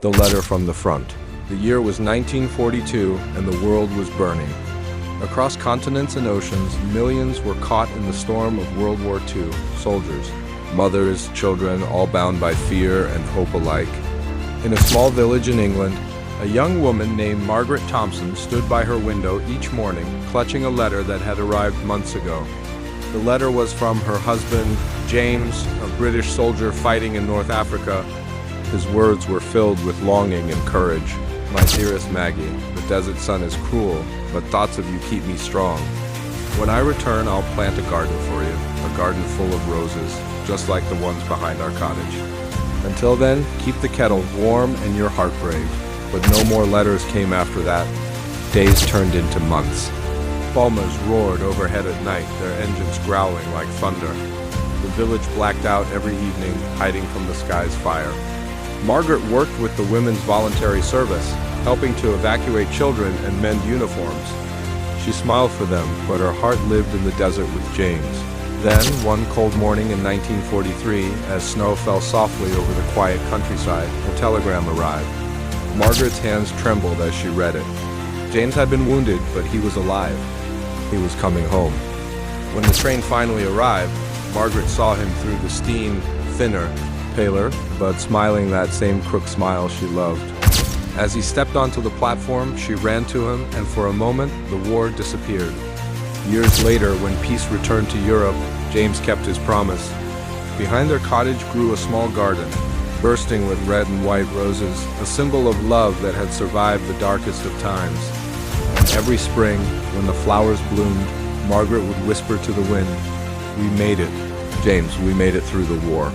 The letter from the front. The year was 1942 and the world was burning. Across continents and oceans, millions were caught in the storm of World War II. Soldiers, mothers, children, all bound by fear and hope alike. In a small village in England, a young woman named Margaret Thompson stood by her window each morning, clutching a letter that had arrived months ago. The letter was from her husband, James, a British soldier fighting in North Africa. His words were filled with longing and courage. My dearest Maggie, the desert sun is cruel, but thoughts of you keep me strong. When I return, I'll plant a garden for you, a garden full of roses, just like the ones behind our cottage. Until then, keep the kettle warm and your heart brave. But no more letters came after that. Days turned into months. Bombers roared overhead at night, their engines growling like thunder. The village blacked out every evening, hiding from the sky's fire. Margaret worked with the Women's Voluntary Service, helping to evacuate children and mend uniforms. She smiled for them, but her heart lived in the desert with James. Then, one cold morning in 1943, as snow fell softly over the quiet countryside, a telegram arrived. Margaret's hands trembled as she read it. James had been wounded, but he was alive. He was coming home. When the train finally arrived, Margaret saw him through the steam, thinner, paler, but smiling that same crook smile she loved. As he stepped onto the platform, she ran to him, and for a moment, the war disappeared. Years later, when peace returned to Europe, James kept his promise. Behind their cottage grew a small garden, bursting with red and white roses, a symbol of love that had survived the darkest of times. And every spring, when the flowers bloomed, Margaret would whisper to the wind, "We made it. James, we made it through the war."